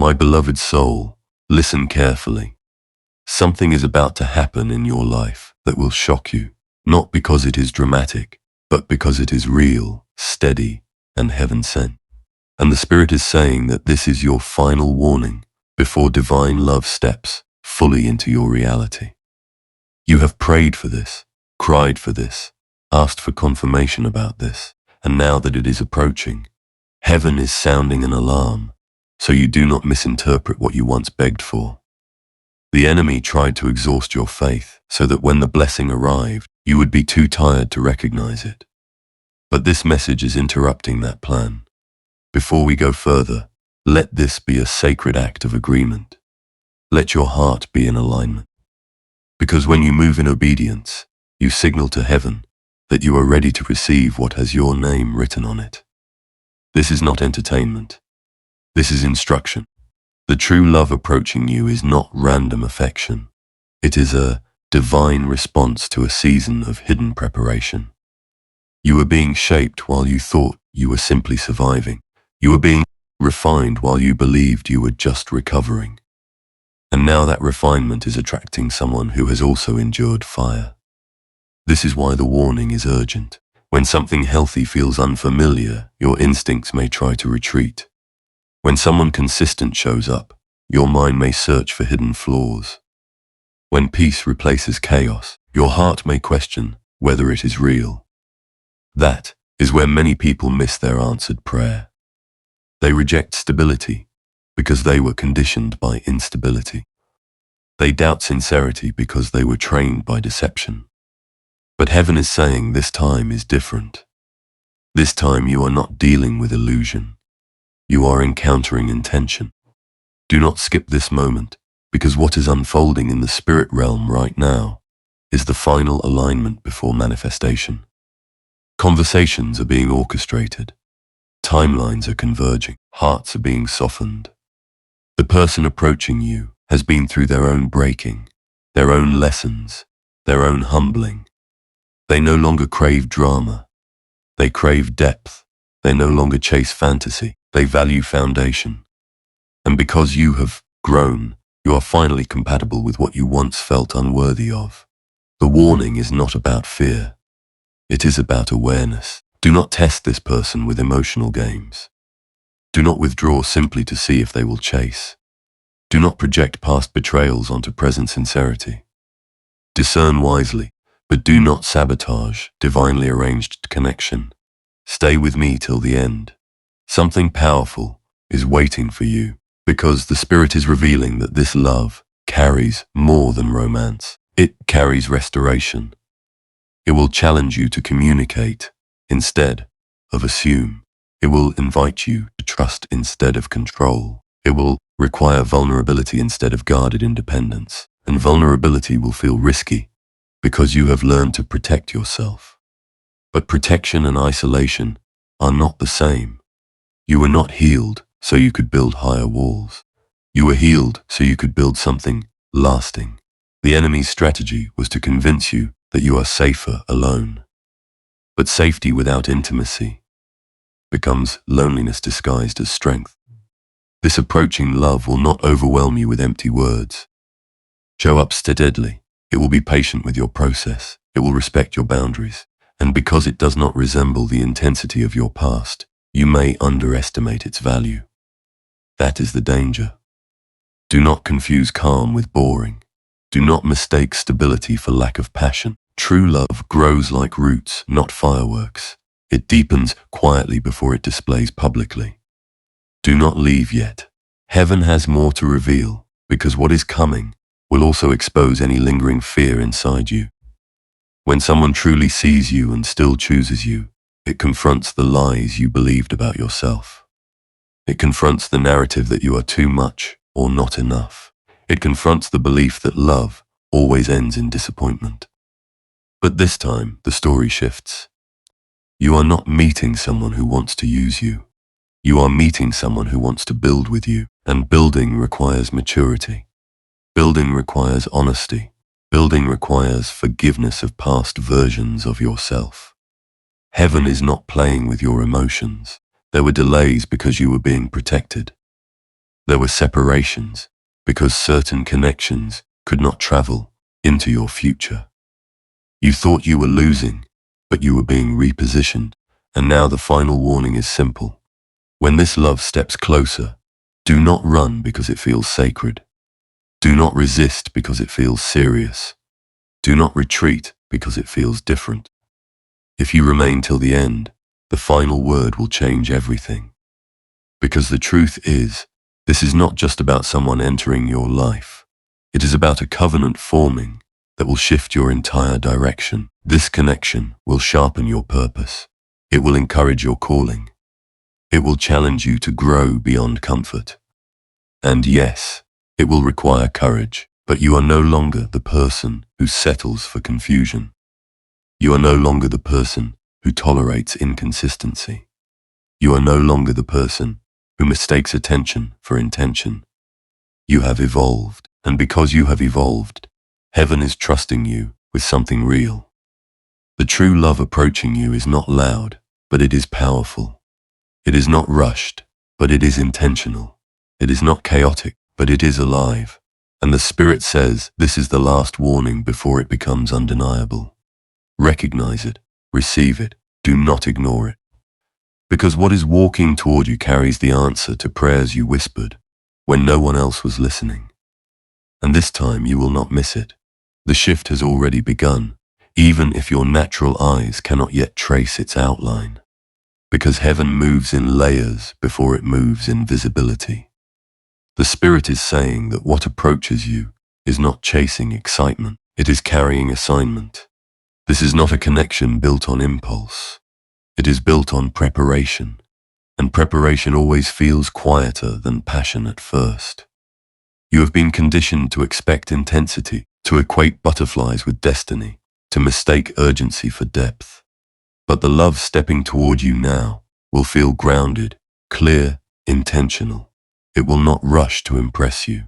My beloved soul, listen carefully. Something is about to happen in your life that will shock you, not because it is dramatic, but because it is real, steady, and heaven-sent. And the Spirit is saying that this is your final warning before divine love steps fully into your reality. You have prayed for this, cried for this, asked for confirmation about this, and now that it is approaching, heaven is sounding an alarm, so you do not misinterpret what you once begged for. The enemy tried to exhaust your faith so that when the blessing arrived, you would be too tired to recognize it. But this message is interrupting that plan. Before we go further, let this be a sacred act of agreement. Let your heart be in alignment. Because when you move in obedience, you signal to heaven that you are ready to receive what has your name written on it. This is not entertainment. This is instruction. The true love approaching you is not random affection. It is a divine response to a season of hidden preparation. You were being shaped while you thought you were simply surviving. You were being refined while you believed you were just recovering. And now that refinement is attracting someone who has also endured fire. This is why the warning is urgent. When something healthy feels unfamiliar, your instincts may try to retreat. When someone consistent shows up, your mind may search for hidden flaws. When peace replaces chaos, your heart may question whether it is real. That is where many people miss their answered prayer. They reject stability because they were conditioned by instability. They doubt sincerity because they were trained by deception. But heaven is saying this time is different. This time you are not dealing with illusion. You are encountering intention. Do not skip this moment, because what is unfolding in the spirit realm right now is the final alignment before manifestation. Conversations are being orchestrated. Timelines are converging. Hearts are being softened. The person approaching you has been through their own breaking, their own lessons, their own humbling. They no longer crave drama. They crave depth. They no longer chase fantasy. They value foundation. And because you have grown, you are finally compatible with what you once felt unworthy of. The warning is not about fear. It is about awareness. Do not test this person with emotional games. Do not withdraw simply to see if they will chase. Do not project past betrayals onto present sincerity. Discern wisely, but do not sabotage divinely arranged connection. Stay with me till the end. Something powerful is waiting for you, because the Spirit is revealing that this love carries more than romance. It carries restoration. It will challenge you to communicate instead of assume. It will invite you to trust instead of control. It will require vulnerability instead of guarded independence. And vulnerability will feel risky because you have learned to protect yourself. But protection and isolation are not the same. You were not healed so you could build higher walls. You were healed so you could build something lasting. The enemy's strategy was to convince you that you are safer alone. But safety without intimacy becomes loneliness disguised as strength. This approaching love will not overwhelm you with empty words. Show up steadily. It will be patient with your process. It will respect your boundaries. And because it does not resemble the intensity of your past, you may underestimate its value. That is the danger. Do not confuse calm with boring. Do not mistake stability for lack of passion. True love grows like roots, not fireworks. It deepens quietly before it displays publicly. Do not leave yet. Heaven has more to reveal, because what is coming will also expose any lingering fear inside you. When someone truly sees you and still chooses you, it confronts the lies you believed about yourself. It confronts the narrative that you are too much or not enough. It confronts the belief that love always ends in disappointment. But this time, the story shifts. You are not meeting someone who wants to use you. You are meeting someone who wants to build with you, and building requires maturity. Building requires honesty. Building requires forgiveness of past versions of yourself. Heaven is not playing with your emotions. There were delays because you were being protected. There were separations because certain connections could not travel into your future. You thought you were losing, but you were being repositioned. And now the final warning is simple. When this love steps closer, do not run because it feels sacred. Do not resist because it feels serious. Do not retreat because it feels different. If you remain till the end, the final word will change everything. Because the truth is, this is not just about someone entering your life. It is about a covenant forming that will shift your entire direction. This connection will sharpen your purpose. It will encourage your calling. It will challenge you to grow beyond comfort. And yes, it will require courage, but you are no longer the person who settles for confusion. You are no longer the person who tolerates inconsistency. You are no longer the person who mistakes attention for intention. You have evolved, and because you have evolved, heaven is trusting you with something real. The true love approaching you is not loud, but it is powerful. It is not rushed, but it is intentional. It is not chaotic, but it is alive. And the Spirit says this is the last warning before it becomes undeniable. Recognize it, receive it, do not ignore it. Because what is walking toward you carries the answer to prayers you whispered when no one else was listening. And this time you will not miss it. The shift has already begun, even if your natural eyes cannot yet trace its outline. Because heaven moves in layers before it moves in visibility. The Spirit is saying that what approaches you is not chasing excitement, it is carrying assignment. This is not a connection built on impulse. It is built on preparation, and preparation always feels quieter than passion at first. You have been conditioned to expect intensity, to equate butterflies with destiny, to mistake urgency for depth. But the love stepping toward you now will feel grounded, clear, intentional. It will not rush to impress you.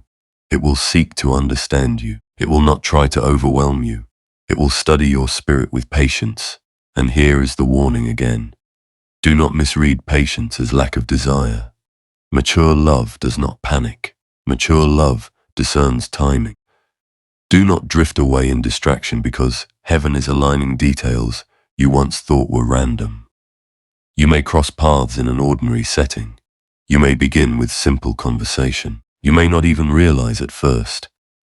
It will seek to understand you. It will not try to overwhelm you. It will study your spirit with patience. And here is the warning again. Do not misread patience as lack of desire. Mature love does not panic. Mature love discerns timing. Do not drift away in distraction because heaven is aligning details you once thought were random. You may cross paths in an ordinary setting. You may begin with simple conversation. You may not even realize at first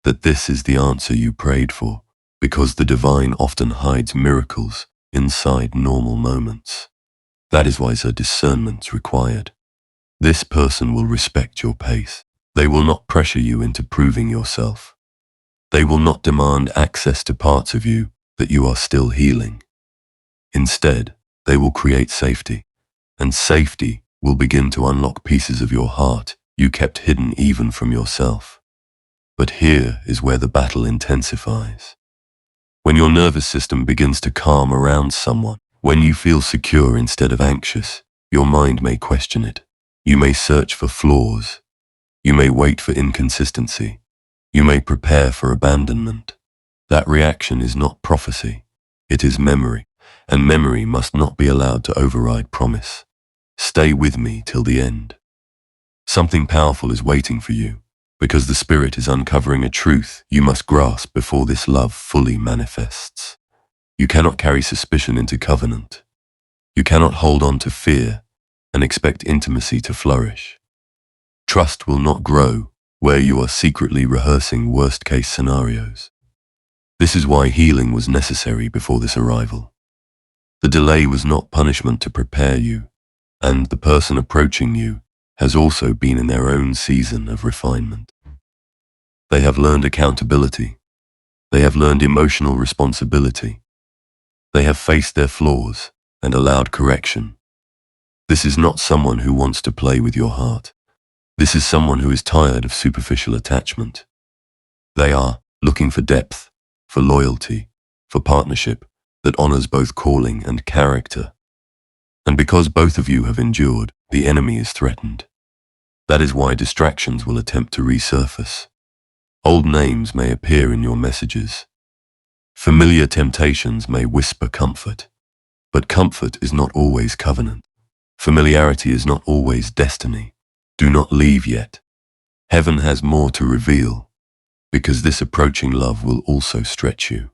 that this is the answer you prayed for, because the divine often hides miracles inside normal moments. That is why discernment's required. This person will respect your pace. They will not pressure you into proving yourself. They will not demand access to parts of you that you are still healing. Instead, they will create safety, and safety will begin to unlock pieces of your heart you kept hidden even from yourself. But here is where the battle intensifies. When your nervous system begins to calm around someone, when you feel secure instead of anxious, your mind may question it. You may search for flaws. You may wait for inconsistency. You may prepare for abandonment. That reaction is not prophecy. It is memory, and memory must not be allowed to override promise. Stay with me till the end. Something powerful is waiting for you, because the Spirit is uncovering a truth you must grasp before this love fully manifests. You cannot carry suspicion into covenant. You cannot hold on to fear and expect intimacy to flourish. Trust will not grow where you are secretly rehearsing worst-case scenarios. This is why healing was necessary before this arrival. The delay was not punishment to prepare you, and the person approaching you has also been in their own season of refinement. They have learned accountability. They have learned emotional responsibility. They have faced their flaws and allowed correction. This is not someone who wants to play with your heart. This is someone who is tired of superficial attachment. They are looking for depth, for loyalty, for partnership that honors both calling and character. And because both of you have endured, the enemy is threatened. That is why distractions will attempt to resurface. Old names may appear in your messages. Familiar temptations may whisper comfort. But comfort is not always covenant. Familiarity is not always destiny. Do not leave yet. Heaven has more to reveal, because this approaching love will also stretch you.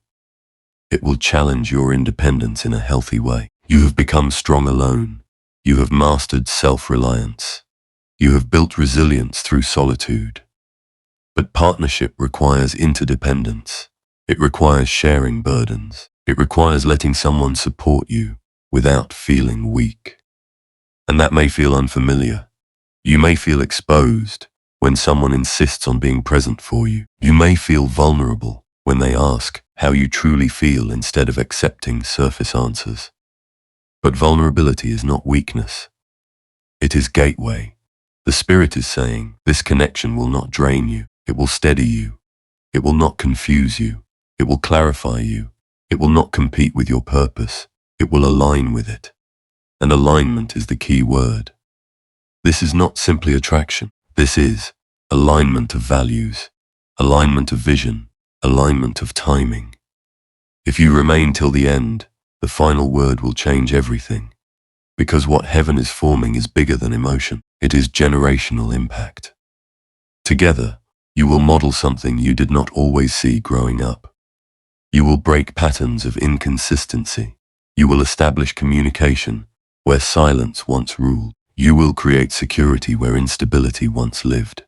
It will challenge your independence in a healthy way. You have become strong alone. You have mastered self-reliance. You have built resilience through solitude. But partnership requires interdependence. It requires sharing burdens. It requires letting someone support you without feeling weak. And that may feel unfamiliar. You may feel exposed when someone insists on being present for you. You may feel vulnerable when they ask how you truly feel instead of accepting surface answers. But vulnerability is not weakness. It is gateway. The Spirit is saying, this connection will not drain you. It will steady you. It will not confuse you. It will clarify you. It will not compete with your purpose. It will align with it. And alignment is the key word. This is not simply attraction. This is alignment of values, alignment of vision, alignment of timing. If you remain till the end, the final word will change everything. Because what heaven is forming is bigger than emotion. It is generational impact. Together, you will model something you did not always see growing up. You will break patterns of inconsistency. You will establish communication where silence once ruled. You will create security where instability once lived.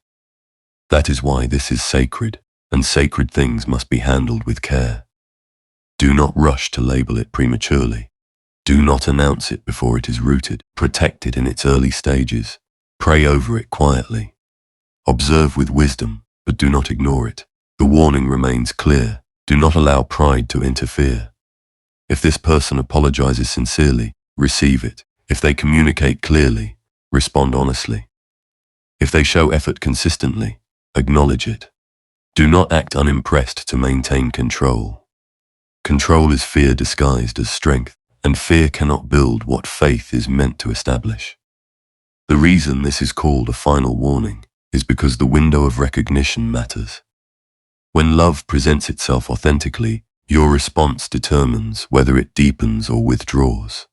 That is why this is sacred, and sacred things must be handled with care. Do not rush to label it prematurely. Do not announce it before it is rooted. Protect it in its early stages. Pray over it quietly. Observe with wisdom, but do not ignore it. The warning remains clear. Do not allow pride to interfere. If this person apologizes sincerely, receive it. If they communicate clearly, respond honestly. If they show effort consistently, acknowledge it. Do not act unimpressed to maintain control. Control is fear disguised as strength, and fear cannot build what faith is meant to establish. The reason this is called a final warning is because the window of recognition matters. When love presents itself authentically, your response determines whether it deepens or withdraws.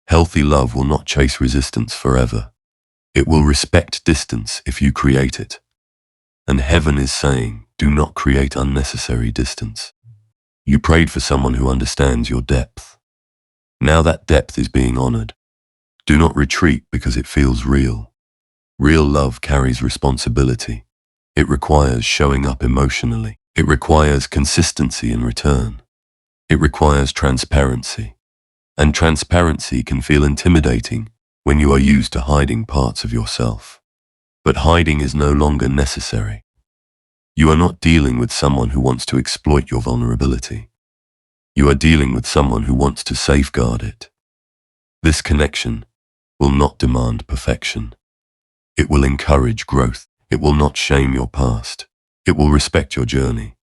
Healthy love will not chase resistance forever. It will respect distance if you create it. And heaven is saying, do not create unnecessary distance. You prayed for someone who understands your depth. Now that depth is being honored. Do not retreat because it feels real. Real love carries responsibility. It requires showing up emotionally. It requires consistency in return. It requires transparency. And transparency can feel intimidating when you are used to hiding parts of yourself. But hiding is no longer necessary. You are not dealing with someone who wants to exploit your vulnerability. You are dealing with someone who wants to safeguard it. This connection will not demand perfection. It will encourage growth. It will not shame your past. It will respect your journey.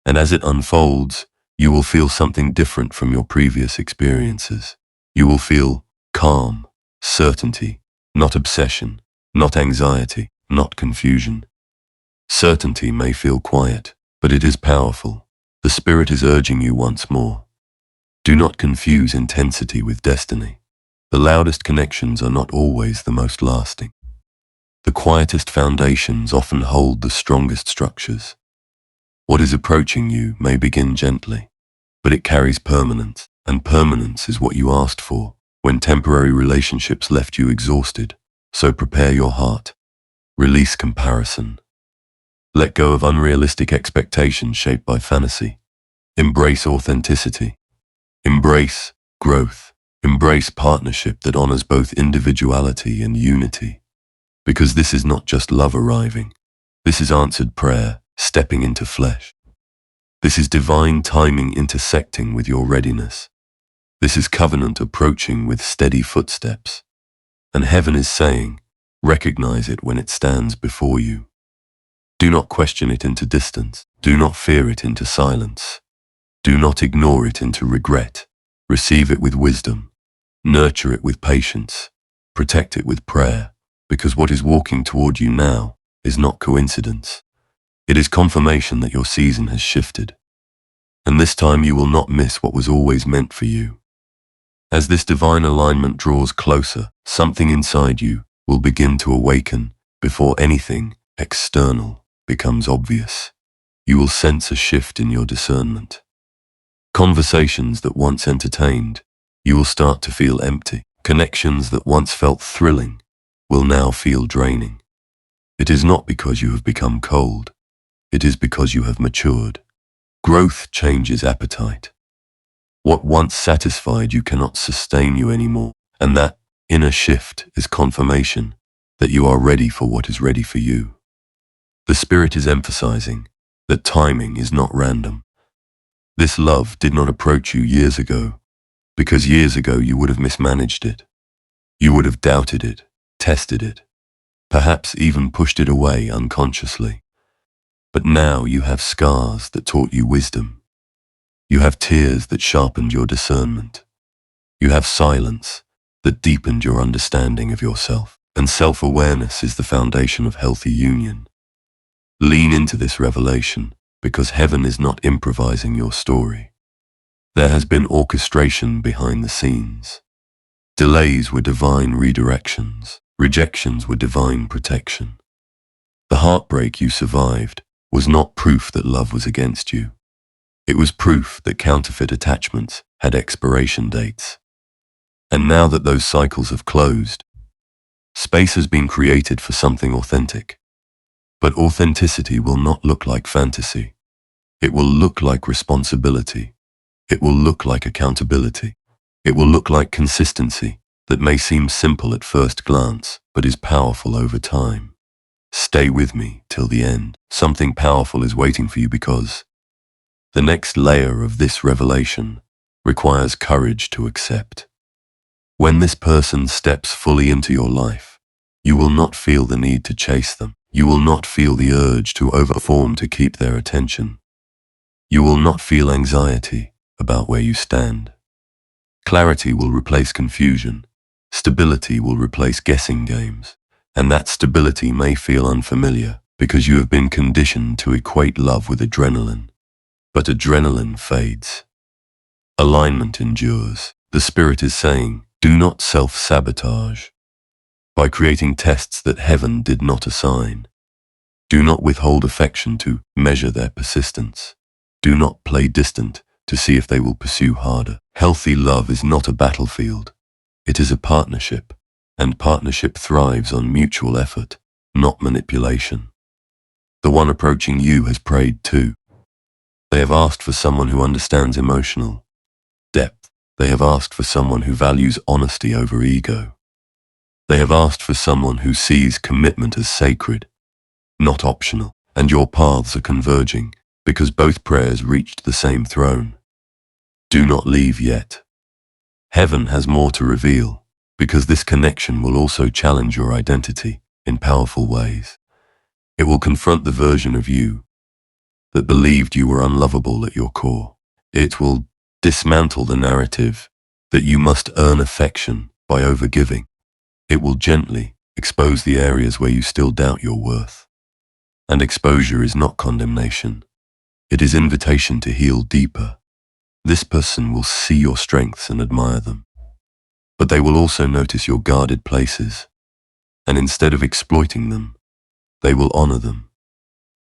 And as it unfolds, you will feel something different from your previous experiences. You will feel calm, certainty, not obsession, not anxiety, not confusion. Certainty may feel quiet, but it is powerful. The Spirit is urging you once more. Do not confuse intensity with destiny. The loudest connections are not always the most lasting. The quietest foundations often hold the strongest structures. What is approaching you may begin gently, but it carries permanence, and permanence is what you asked for when temporary relationships left you exhausted. So prepare your heart. Release comparison. Let go of unrealistic expectations shaped by fantasy. Embrace authenticity. Embrace growth. Embrace partnership that honors both individuality and unity. Because this is not just love arriving. This is answered prayer, stepping into flesh. This is divine timing intersecting with your readiness. This is covenant approaching with steady footsteps. And heaven is saying, recognize it when it stands before you. Do not question it into distance. Do not fear it into silence. Do not ignore it into regret. Receive it with wisdom. Nurture it with patience. Protect it with prayer. Because what is walking toward you now is not coincidence. It is confirmation that your season has shifted. And this time you will not miss what was always meant for you. As this divine alignment draws closer, something inside you will begin to awaken before anything external becomes obvious. You will sense a shift in your discernment. Conversations that once entertained, you will start to feel empty. Connections that once felt thrilling will now feel draining. It is not because you have become cold. It is because you have matured. Growth changes appetite. What once satisfied you cannot sustain you anymore, and that inner shift is confirmation that you are ready for what is ready for you. The Spirit is emphasizing that timing is not random. This love did not approach you years ago, because years ago you would have mismanaged it. You would have doubted it, tested it, perhaps even pushed it away unconsciously. But now you have scars that taught you wisdom. You have tears that sharpened your discernment. You have silence that deepened your understanding of yourself. And self-awareness is the foundation of healthy union. Lean into this revelation, because heaven is not improvising your story. There has been orchestration behind the scenes. Delays were divine redirections. Rejections were divine protection. The heartbreak you survived was not proof that love was against you. It was proof that counterfeit attachments had expiration dates. And now that those cycles have closed, space has been created for something authentic. But authenticity will not look like fantasy. It will look like responsibility. It will look like accountability. It will look like consistency that may seem simple at first glance, but is powerful over time. Stay with me till the end. Something powerful is waiting for you, because the next layer of this revelation requires courage to accept. When this person steps fully into your life, you will not feel the need to chase them. You will not feel the urge to overperform to keep their attention. You will not feel anxiety about where you stand. Clarity will replace confusion. Stability will replace guessing games. And that stability may feel unfamiliar because you have been conditioned to equate love with adrenaline. But adrenaline fades. Alignment endures. The Spirit is saying, do not self-sabotage by creating tests that heaven did not assign. Do not withhold affection to measure their persistence. Do not play distant to see if they will pursue harder. Healthy love is not a battlefield. It is a partnership, and partnership thrives on mutual effort, not manipulation. The one approaching you has prayed too. They have asked for someone who understands emotional depth. They have asked for someone who values honesty over ego. They have asked for someone who sees commitment as sacred, not optional. And your paths are converging because both prayers reached the same throne. Do not leave yet. Heaven has more to reveal, because this connection will also challenge your identity in powerful ways. It will confront the version of you that believed you were unlovable at your core. It will dismantle the narrative that you must earn affection by overgiving. It will gently expose the areas where you still doubt your worth. And exposure is not condemnation. It is invitation to heal deeper. This person will see your strengths and admire them. But they will also notice your guarded places. And instead of exploiting them, they will honor them.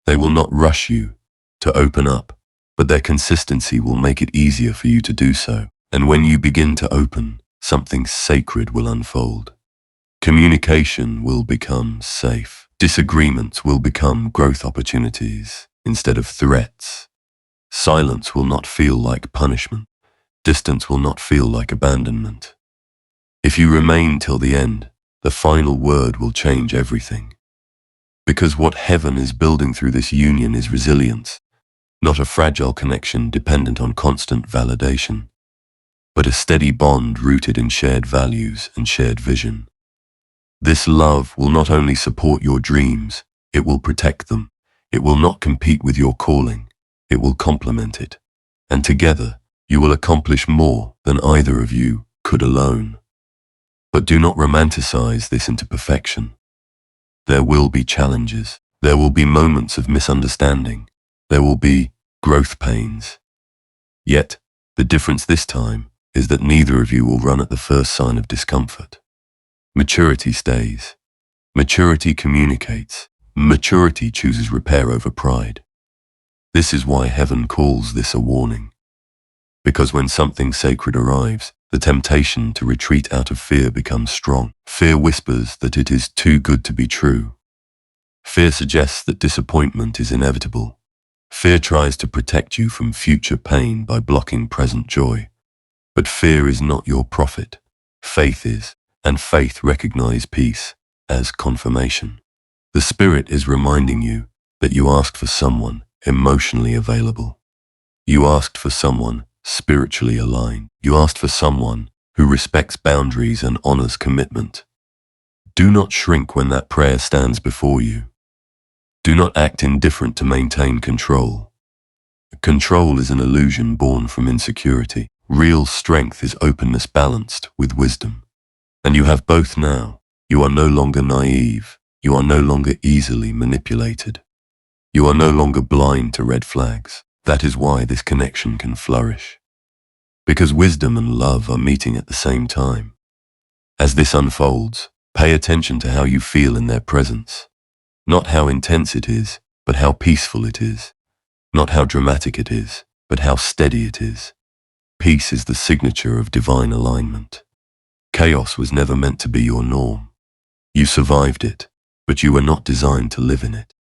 They will not rush you to open up, but their consistency will make it easier for you to do so. And when you begin to open, something sacred will unfold. Communication will become safe. Disagreements will become growth opportunities instead of threats. Silence will not feel like punishment. Distance will not feel like abandonment. If you remain till the end, the final word will change everything. Because what heaven is building through this union is resilience, not a fragile connection dependent on constant validation, but a steady bond rooted in shared values and shared vision. This love will not only support your dreams, it will protect them. It will not compete with your calling. It will complement it. And together, you will accomplish more than either of you could alone. But do not romanticize this into perfection. There will be challenges. There will be moments of misunderstanding. There will be growth pains. Yet, the difference this time is that neither of you will run at the first sign of discomfort. Maturity stays. Maturity communicates. Maturity chooses repair over pride. This is why heaven calls this a warning. Because when something sacred arrives, the temptation to retreat out of fear becomes strong. Fear whispers that it is too good to be true. Fear suggests that disappointment is inevitable. Fear tries to protect you from future pain by blocking present joy. But fear is not your prophet. Faith is, and faith recognizes peace as confirmation. The Spirit is reminding you that you asked for someone emotionally available. You asked for someone spiritually aligned. You asked for someone who respects boundaries and honors commitment. Do not shrink when that prayer stands before you. Do not act indifferent to maintain control. Control is an illusion born from insecurity. Real strength is openness balanced with wisdom. And you have both now. You are no longer naive. You are no longer easily manipulated. You are no longer blind to red flags. That is why this connection can flourish. Because wisdom and love are meeting at the same time. As this unfolds, pay attention to how you feel in their presence. Not how intense it is, but how peaceful it is. Not how dramatic it is, but how steady it is. Peace is the signature of divine alignment. Chaos was never meant to be your norm. You survived it, but you were not designed to live in it.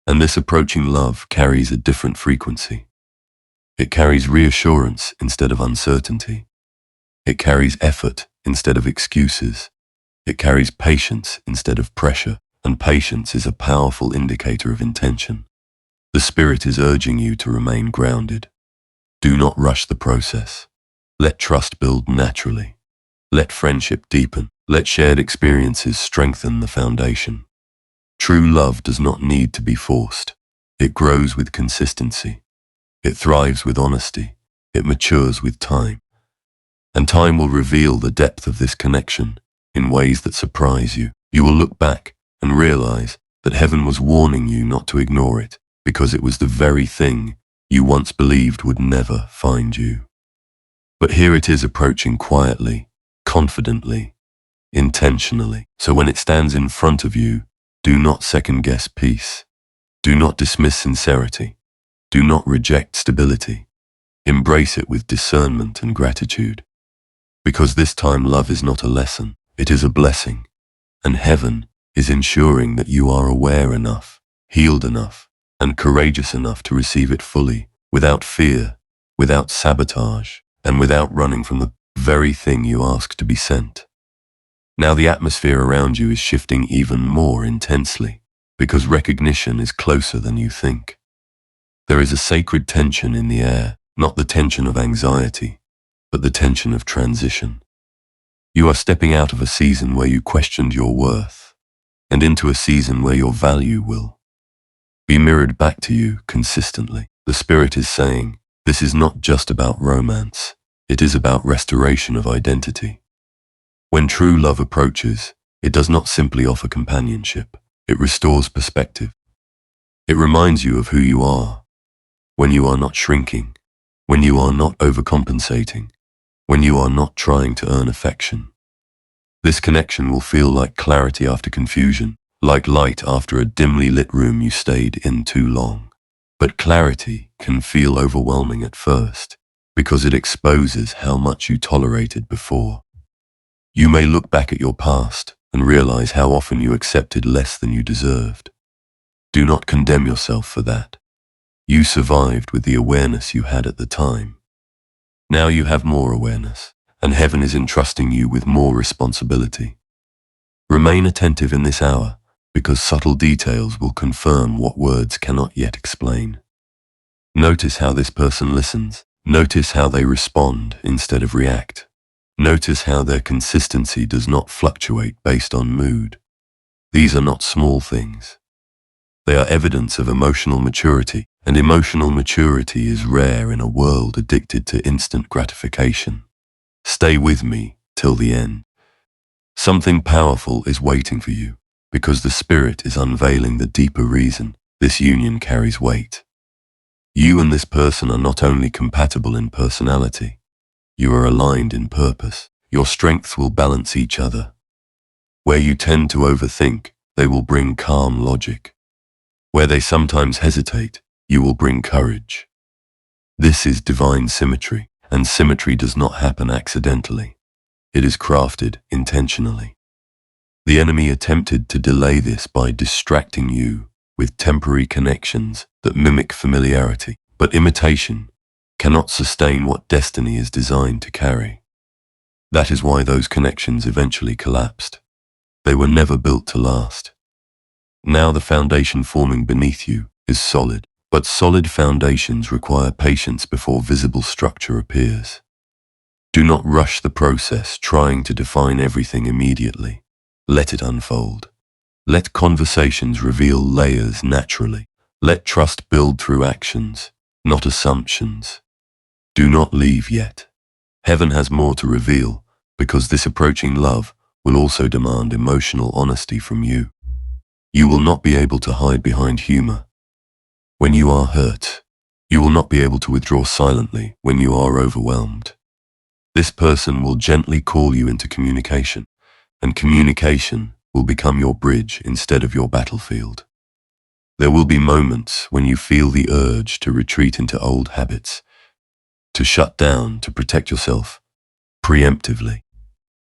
And this approaching love carries a different frequency. It carries reassurance instead of uncertainty. It carries effort instead of excuses. It carries patience instead of pressure, and patience is a powerful indicator of intention. The Spirit is urging you to remain grounded. Do not rush the process. Let trust build naturally. Let friendship deepen. Let shared experiences strengthen the foundation. True love does not need to be forced. It grows with consistency. It thrives with honesty. It matures with time. And time will reveal the depth of this connection in ways that surprise you. You will look back and realize that heaven was warning you not to ignore it, because it was the very thing you once believed would never find you. But here it is approaching quietly, confidently, intentionally. So when it stands in front of you, do not second-guess peace. Do not dismiss sincerity. Do not reject stability. Embrace it with discernment and gratitude. Because this time love is not a lesson, it is a blessing. And heaven is ensuring that you are aware enough, healed enough, and courageous enough to receive it fully, without fear, without sabotage, and without running from the very thing you ask to be sent. Now the atmosphere around you is shifting even more intensely, because recognition is closer than you think. There is a sacred tension in the air, not the tension of anxiety, but the tension of transition. You are stepping out of a season where you questioned your worth, and into a season where your value will be mirrored back to you consistently. The Spirit is saying, this is not just about romance, it is about restoration of identity. When true love approaches, it does not simply offer companionship, it restores perspective. It reminds you of who you are, when you are not shrinking, when you are not overcompensating, when you are not trying to earn affection. This connection will feel like clarity after confusion, like light after a dimly lit room you stayed in too long. But clarity can feel overwhelming at first, because it exposes how much you tolerated before. You may look back at your past and realize how often you accepted less than you deserved. Do not condemn yourself for that. You survived with the awareness you had at the time. Now you have more awareness, and heaven is entrusting you with more responsibility. Remain attentive in this hour, because subtle details will confirm what words cannot yet explain. Notice how this person listens. Notice how they respond instead of react. Notice how their consistency does not fluctuate based on mood. These are not small things. They are evidence of emotional maturity, and emotional maturity is rare in a world addicted to instant gratification. Stay with me till the end. Something powerful is waiting for you, because the Spirit is unveiling the deeper reason this union carries weight. You and this person are not only compatible in personality, you are aligned in purpose. Your strengths will balance each other. Where you tend to overthink, they will bring calm logic. Where they sometimes hesitate, you will bring courage. This is divine symmetry, and symmetry does not happen accidentally. It is crafted intentionally. The enemy attempted to delay this by distracting you with temporary connections that mimic familiarity, but imitation cannot sustain what destiny is designed to carry. That is why those connections eventually collapsed. They were never built to last. Now the foundation forming beneath you is solid, but solid foundations require patience before visible structure appears. Do not rush the process trying to define everything immediately. Let it unfold. Let conversations reveal layers naturally. Let trust build through actions, not assumptions. Do not leave yet. Heaven has more to reveal, because this approaching love will also demand emotional honesty from you. You will not be able to hide behind humor when you are hurt. You will not be able to withdraw silently when you are overwhelmed. This person will gently call you into communication, and communication will become your bridge instead of your battlefield. There will be moments when you feel the urge to retreat into old habits, to shut down, to protect yourself preemptively.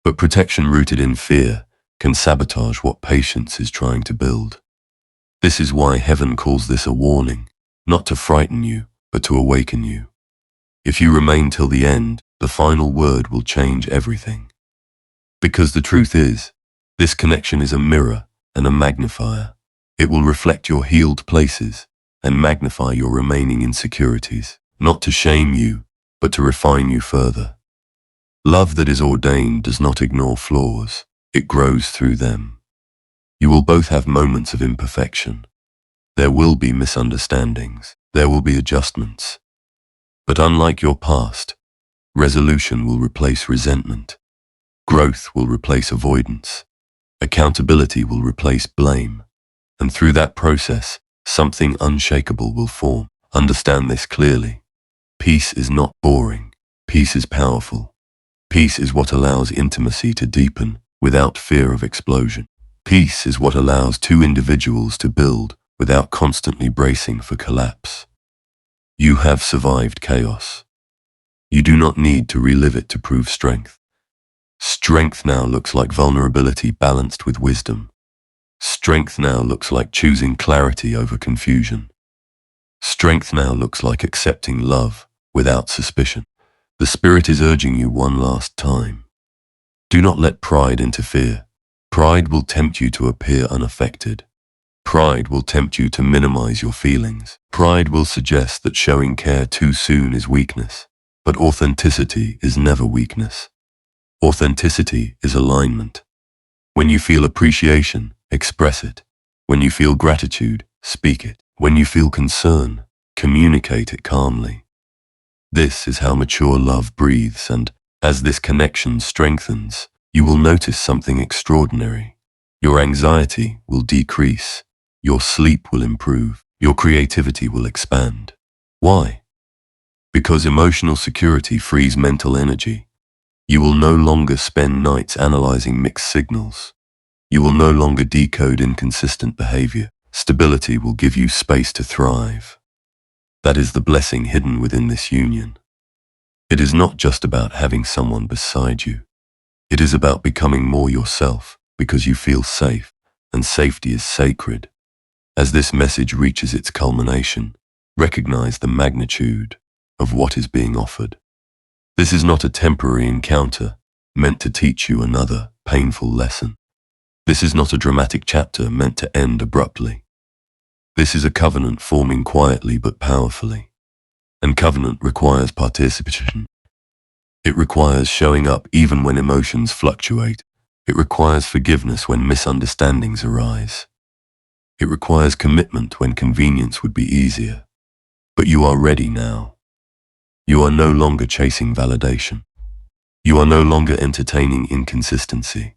But protection rooted in fear can sabotage what patience is trying to build. This is why heaven calls this a warning, not to frighten you, but to awaken you. If you remain till the end, the final word will change everything. Because the truth is, this connection is a mirror and a magnifier. It will reflect your healed places and magnify your remaining insecurities, not to shame you, but to refine you further. Love that is ordained does not ignore flaws. It grows through them. You will both have moments of imperfection. There will be misunderstandings. There will be adjustments. But unlike your past, resolution will replace resentment. Growth will replace avoidance. Accountability will replace blame. And through that process, something unshakable will form. Understand this clearly. Peace is not boring. Peace is powerful. Peace is what allows intimacy to deepen without fear of explosion. Peace is what allows two individuals to build without constantly bracing for collapse. You have survived chaos. You do not need to relive it to prove strength. Strength now looks like vulnerability balanced with wisdom. Strength now looks like choosing clarity over confusion. Strength now looks like accepting love without suspicion. The Spirit is urging you one last time. Do not let pride interfere. Pride will tempt you to appear unaffected. Pride will tempt you to minimize your feelings. Pride will suggest that showing care too soon is weakness. But authenticity is never weakness. Authenticity is alignment. When you feel appreciation, express it. When you feel gratitude, speak it. When you feel concern, communicate it calmly. This is how mature love breathes, and as this connection strengthens, you will notice something extraordinary. Your anxiety will decrease. Your sleep will improve. Your creativity will expand. Why? Because emotional security frees mental energy. You will no longer spend nights analyzing mixed signals. You will no longer decode inconsistent behavior. Stability will give you space to thrive. That is the blessing hidden within this union. It is not just about having someone beside you. It is about becoming more yourself because you feel safe, and safety is sacred. As this message reaches its culmination, recognize the magnitude of what is being offered. This is not a temporary encounter meant to teach you another painful lesson. This is not a dramatic chapter meant to end abruptly. This is a covenant forming quietly but powerfully. And covenant requires participation. It requires showing up even when emotions fluctuate. It requires forgiveness when misunderstandings arise. It requires commitment when convenience would be easier. But you are ready now. You are no longer chasing validation. You are no longer entertaining inconsistency.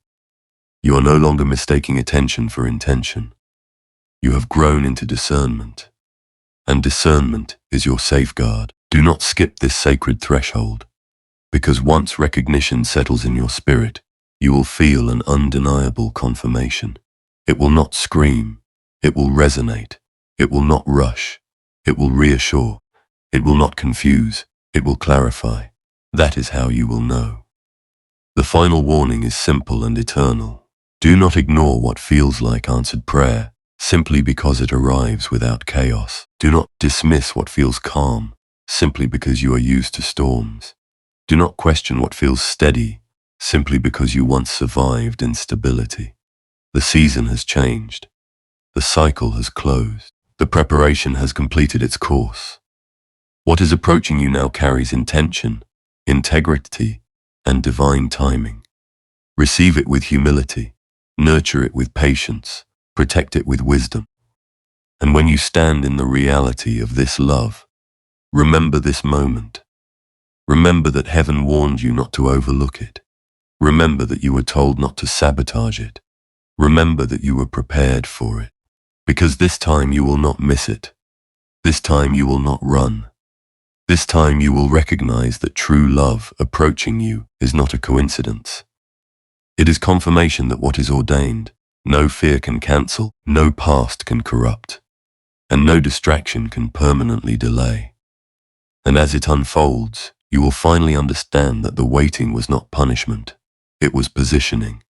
You are no longer mistaking attention for intention. You have grown into discernment. And discernment is your safeguard. Do not skip this sacred threshold. Because once recognition settles in your spirit, you will feel an undeniable confirmation. It will not scream. It will resonate. It will not rush. It will reassure. It will not confuse. It will clarify. That is how you will know. The final warning is simple and eternal. Do not ignore what feels like answered prayer simply because it arrives without chaos. Do not dismiss what feels calm simply because you are used to storms. Do not question what feels steady simply because you once survived instability. The season has changed. The cycle has closed. The preparation has completed its course. What is approaching you now carries intention, integrity, and divine timing. Receive it with humility, nurture it with patience, protect it with wisdom. And when you stand in the reality of this love, remember this moment. Remember that heaven warned you not to overlook it. Remember that you were told not to sabotage it. Remember that you were prepared for it. Because this time you will not miss it. This time you will not run. This time you will recognize that true love approaching you is not a coincidence. It is confirmation that what is ordained, no fear can cancel, no past can corrupt, and no distraction can permanently delay. And as it unfolds, you will finally understand that the waiting was not punishment, it was positioning,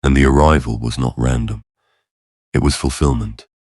and the arrival was not random, it was fulfillment.